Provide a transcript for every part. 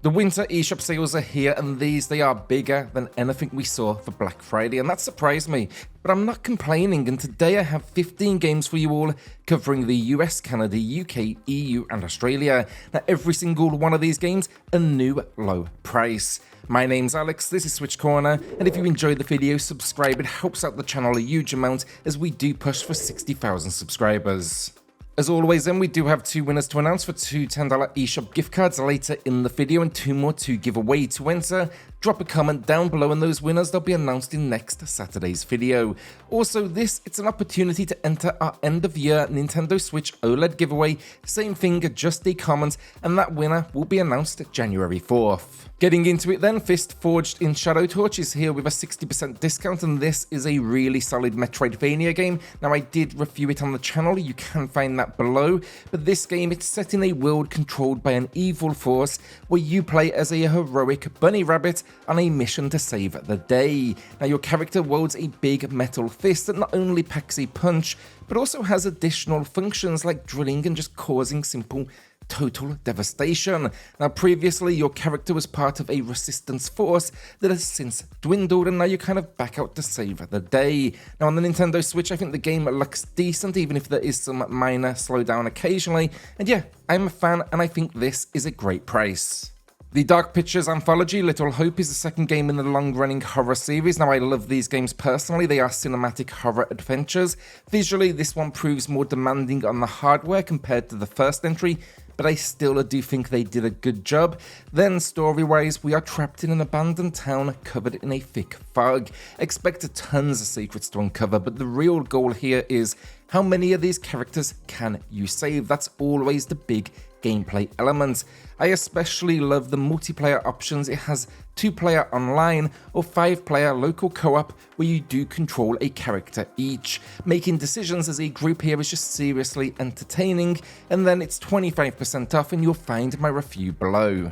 The winter eShop sales are here, and they are bigger than anything we saw for Black Friday, and that surprised me. But I'm not complaining, and today I have 15 games for you all, covering the US, Canada, UK, EU and Australia. Now every single one of these games, a new low price. My name's Alex, this is SwitchCorner, and if you enjoyed the video, subscribe. It helps out the channel a huge amount as we do push for 60,000 subscribers. As always then, we do have two winners to announce for two $10 eShop gift cards later in the video and two more to give away. To enter, drop a comment down below and those winners, they'll be announced in next Saturday's video. Also it's an opportunity to enter our end of year Nintendo Switch OLED giveaway. Same thing, just a comment, and that winner will be announced January 4th. Getting into it then, F.I.S.T Forged in Shadow Torch is here with a 60% discount, and this is a really solid Metroidvania game. Now I did review it on the channel, you can find that below, but this game, it's set in a world controlled by an evil force where you play as a heroic bunny rabbit on a mission to save the day. Now your character wields a big metal fist that not only packs a punch, but also has additional functions like drilling and just causing simple total devastation. Now previously your character was part of a resistance force that has since dwindled, and now you're kind of back out to save the day. Now on the Nintendo Switch, I think the game looks decent, even if there is some minor slowdown occasionally, and yeah, I'm a fan and I think this is a great price. The Dark Pictures Anthology, Little Hope, is the second game in the long-running horror series. Now I love these games personally, they are cinematic horror adventures. Visually, this one proves more demanding on the hardware compared to the first entry, but I still do think they did a good job. Then story-wise, we are trapped in an abandoned town covered in a thick fog. Expect tons of secrets to uncover, but the real goal here is how many of these characters can you save? That's always the big gameplay element. I especially love the multiplayer options. It has 2-player online or 5-player local co-op where you do control a character each. Making decisions as a group here is just seriously entertaining, and then it's 25% off and you'll find my review below.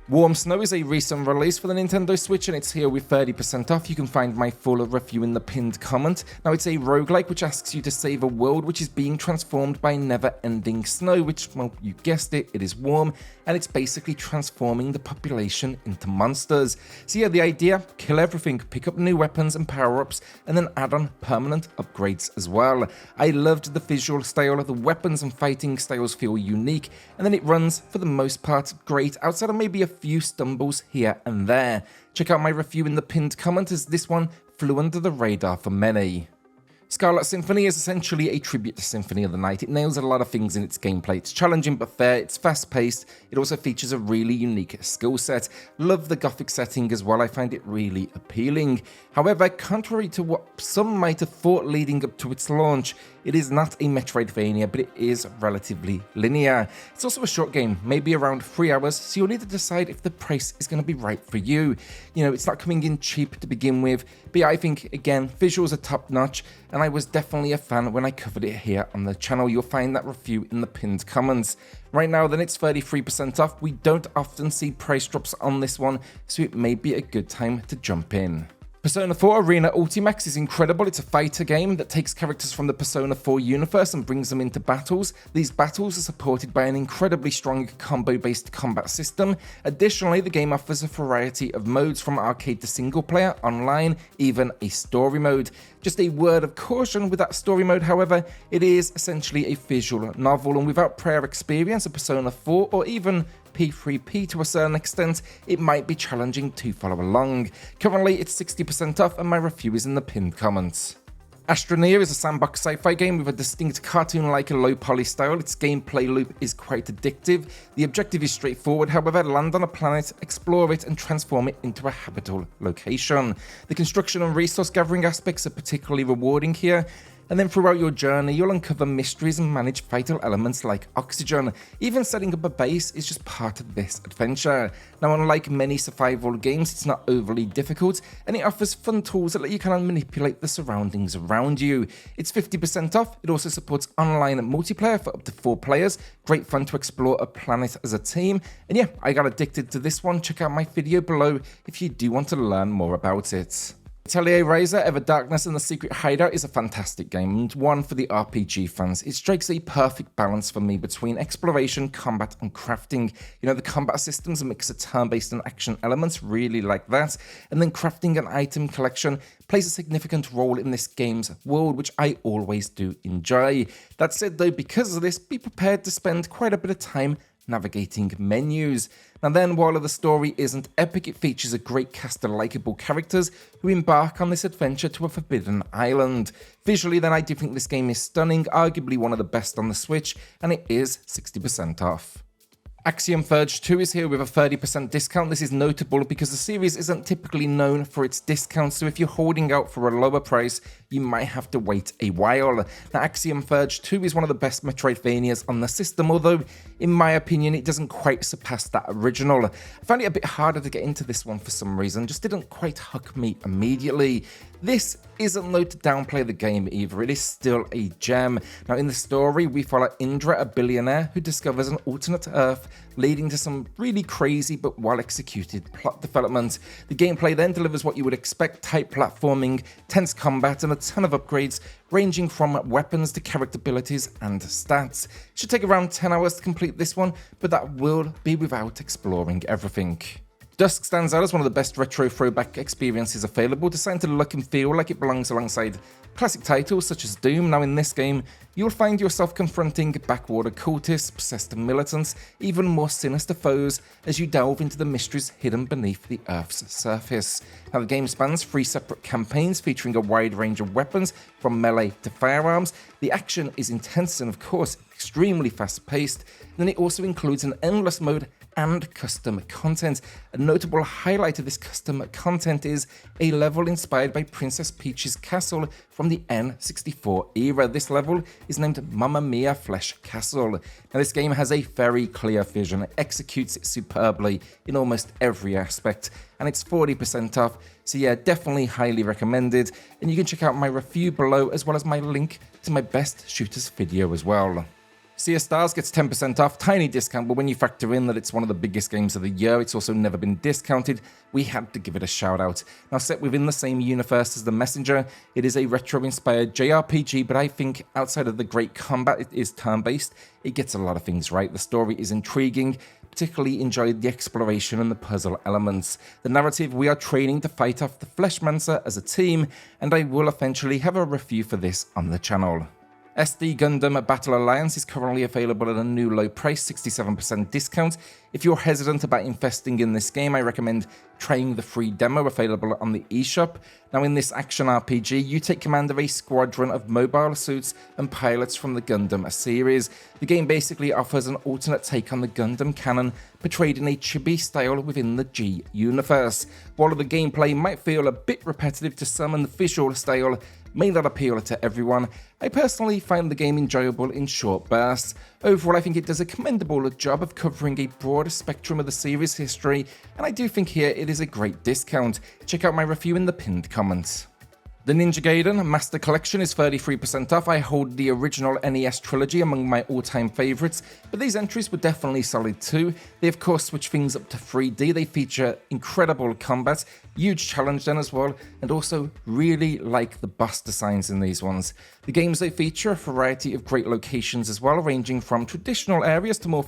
Warm Snow is a recent release for the Nintendo Switch and it's here with 30% off. You can find my full review in the pinned comment. Now it's a roguelike which asks you to save a world which is being transformed by never-ending snow, which, well, you guessed it, it is warm, and it's basically transforming the population into monsters. So yeah, the idea, kill everything, pick up new weapons and power-ups, and then add on permanent upgrades as well. I loved the visual style, the weapons and fighting styles feel unique, and then it runs, for the most part, great, outside of maybe a few stumbles here and there. Check out my review in the pinned comment as this one flew under the radar for many. Scarlet Symphony is essentially a tribute to Symphony of the Night. It nails a lot of things in its gameplay. It's challenging but fair, it's fast-paced, it also features a really unique skill set. Love the gothic setting as well, I find it really appealing. However, contrary to what some might have thought leading up to its launch, it is not a Metroidvania, but it is relatively linear. It's also a short game, maybe around 3 hours, so you'll need to decide if the price is going to be right for you. You know, it's not coming in cheap to begin with, but yeah, I think, again, visuals are top-notch, and I was definitely a fan when I covered it here on the channel. You'll find that review in the pinned comments. Right now then, it's 33% off. We don't often see price drops on this one, so it may be a good time to jump in. Persona 4 Arena Ultimax is incredible. It's a fighter game that takes characters from the Persona 4 universe and brings them into battles. These battles are supported by an incredibly strong combo-based combat system. Additionally, the game offers a variety of modes from arcade to single player, online, even a story mode. Just a word of caution with that story mode, however, it is essentially a visual novel, and without prior experience of Persona 4 or even P3P to a certain extent, it might be challenging to follow along. Currently, it's 60% off and my review is in the pinned comments. Astroneer is a sandbox sci-fi game with a distinct cartoon-like low-poly style. Its gameplay loop is quite addictive. The objective is straightforward, however, land on a planet, explore it, and transform it into a habitable location. The construction and resource gathering aspects are particularly rewarding here, and then throughout your journey, you'll uncover mysteries and manage vital elements like oxygen. Even setting up a base is just part of this adventure. Now, unlike many survival games, it's not overly difficult, and it offers fun tools that let you kind of manipulate the surroundings around you. It's 50% off. It also supports online multiplayer for up to 4 players. Great fun to explore a planet as a team. And yeah, I got addicted to this one. Check out my video below if you do want to learn more about it. Atelier, Ryza, Ever Darkness and the Secret Hideout is a fantastic game, and one for the RPG fans. It strikes a perfect balance for me between exploration, combat and crafting. You know, the combat systems, a mix of turn-based and action elements, really like that, and then crafting an item collection plays a significant role in this game's world, which I always do enjoy. That said though, because of this, be prepared to spend quite a bit of time navigating menus. Now then, while the story isn't epic, it features a great cast of likeable characters who embark on this adventure to a forbidden island. Visually then, I do think this game is stunning, arguably one of the best on the Switch, and it is 60% off. Axiom Verge 2 is here with a 30% discount. This is notable because the series isn't typically known for its discounts, so if you're holding out for a lower price, you might have to wait a while. Now, Axiom Verge 2 is one of the best Metroidvanias on the system, although, in my opinion, it doesn't quite surpass that original. I found it a bit harder to get into this one for some reason, just didn't quite hook me immediately. This isn't though to downplay the game either, it is still a gem. Now in the story, we follow Indra, a billionaire who discovers an alternate Earth, leading to some really crazy but well executed plot development. The gameplay then delivers what you would expect: tight platforming, tense combat and a ton of upgrades, ranging from weapons to character abilities and stats. It should take around 10 hours to complete this one, but that will be without exploring everything. Dusk stands out as one of the best retro throwback experiences available, designed to look and feel like it belongs alongside classic titles such as Doom. Now in this game, you'll find yourself confronting backwater cultists, possessed militants, even more sinister foes as you delve into the mysteries hidden beneath the Earth's surface. Now the game spans 3 separate campaigns featuring a wide range of weapons from melee to firearms. The action is intense and of course extremely fast paced. Then it also includes an endless mode and custom content. A notable highlight of this custom content is a level inspired by Princess Peach's castle from the N64 era. This level is named Mamma Mia Flesh Castle. Now this game has a very clear vision, it executes it superbly in almost every aspect, and it's 40% off, so yeah, definitely highly recommended, and you can check out my review below as well as my link to my best shooters video as well. Sea of Stars gets 10% off, tiny discount, but when you factor in that it's one of the biggest games of the year, it's also never been discounted, we had to give it a shout out. Now set within the same universe as The Messenger, it is a retro-inspired JRPG, but I think outside of the great combat, it is turn-based, it gets a lot of things right. The story is intriguing, particularly enjoyed the exploration and the puzzle elements. The narrative, we are training to fight off the Fleshmancer as a team, and I will eventually have a review for this on the channel. SD Gundam Battle Alliance is currently available at a new low price, 67% discount. If you're hesitant about investing in this game, I recommend trying the free demo available on the eShop. Now in this action RPG, you take command of a squadron of mobile suits and pilots from the Gundam series. The game basically offers an alternate take on the Gundam canon, portrayed in a chibi style within the G universe. While the gameplay might feel a bit repetitive to some and the visual style may not appeal to everyone, I personally find the game enjoyable in short bursts. Overall, I think it does a commendable job of covering a broader spectrum of the series' history, and I do think here it is a great discount. Check out my review in the pinned comments. The Ninja Gaiden Master Collection is 33% off. I hold the original NES trilogy among my all-time favourites, but these entries were definitely solid too. They of course switch things up to 3D, they feature incredible combat, huge challenge then as well, and also really like the boss designs in these ones. The games, they feature a variety of great locations as well, ranging from traditional areas to more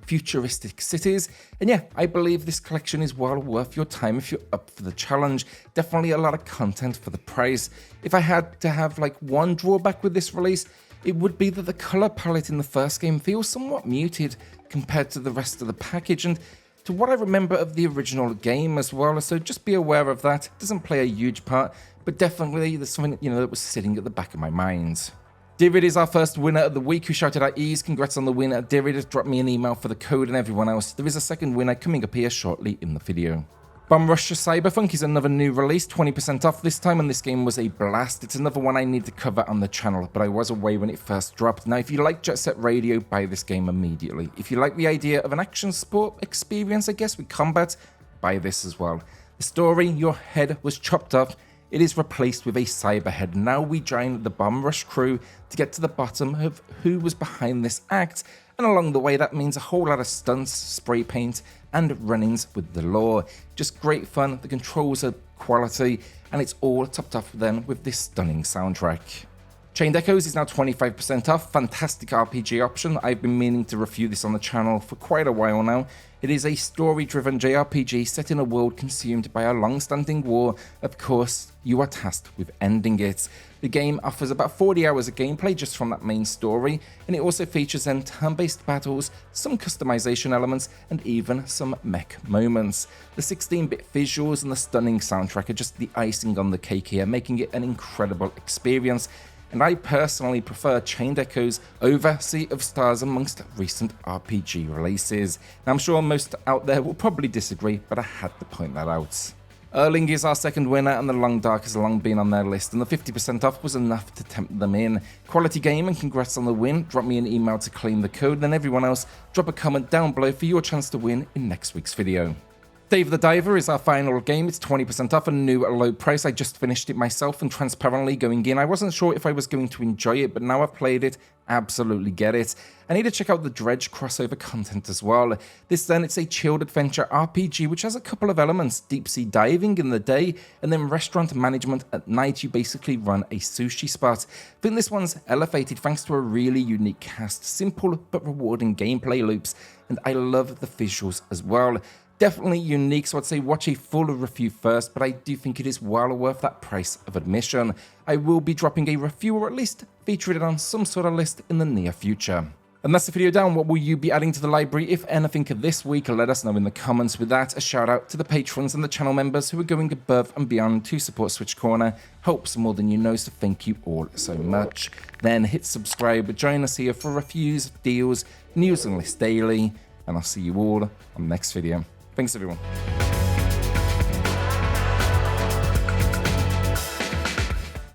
futuristic cities, and yeah, I believe this collection is well worth your time if you're up for the challenge. Definitely a lot of content for the price. If I had to have like one drawback with this release, it would be that the colour palette in the first game feels somewhat muted compared to the rest of the package and to what I remember of the original game as well, so just be aware of that. It doesn't play a huge part, but definitely there's something, that was sitting at the back of my mind. David is our first winner of the week who shouted out ease. Congrats on the win. David has dropped me an email for the code and everyone else. There is a second winner coming up here shortly in the video. Bomb Rush Cyberfunk is another new release, 20% off this time, and this game was a blast. It's another one I need to cover on the channel, but I was away when it first dropped. Now, if you like Jet Set Radio, buy this game immediately. If you like the idea of an action sport experience, I guess, with combat, buy this as well. The story, your head was chopped off. It is replaced with a cyberhead. Now we join the Bomb Rush crew to get to the bottom of who was behind this act. And along the way, that means a whole lot of stunts, spray paint, and run-ins with the lore. Just great fun, the controls are quality, and it's all topped off then with this stunning soundtrack. Chained Echoes is now 25% off, fantastic RPG option. I've been meaning to review this on the channel for quite a while now. It is a story-driven JRPG set in a world consumed by a long-standing war. Of course, you are tasked with ending it. The game offers about 40 hours of gameplay just from that main story, and it also features then turn-based battles, some customization elements, and even some mech moments. The 16-bit visuals and the stunning soundtrack are just the icing on the cake here, making it an incredible experience. And I personally prefer Chained Echoes over Sea of Stars amongst recent RPG releases. Now, I'm sure most out there will probably disagree, but I had to point that out. Erling is our second winner, and The Long Dark has long been on their list, and the 50% off was enough to tempt them in. Quality game, and congrats on the win. Drop me an email to claim the code, and then everyone else, drop a comment down below for your chance to win in next week's video. Dave the Diver is our final game. It's 20% off, a new low price. I just finished it myself, and transparently going in, I wasn't sure if I was going to enjoy it, but now I've played it, absolutely get it. I need to check out the Dredge crossover content as well. This then, it's a chilled adventure RPG which has a couple of elements: deep sea diving in the day, and then restaurant management at night. You basically run a sushi spot. I think this one's elevated thanks to a really unique cast, simple but rewarding gameplay loops, and I love the visuals as well. Definitely unique, so I'd say watch a full review first, but I do think it is well worth that price of admission. I will be dropping a review, or at least feature it on some sort of list in the near future. And that's the video down. What will you be adding to the library, if anything, this week? Let us know in the comments. With that, a shout out to the patrons and the channel members who are going above and beyond to support SwitchCorner. Helps more than you know, so thank you all so much. Then hit subscribe, join us here for reviews, deals, news and lists daily, and I'll see you all on the next video. Thanks, everyone.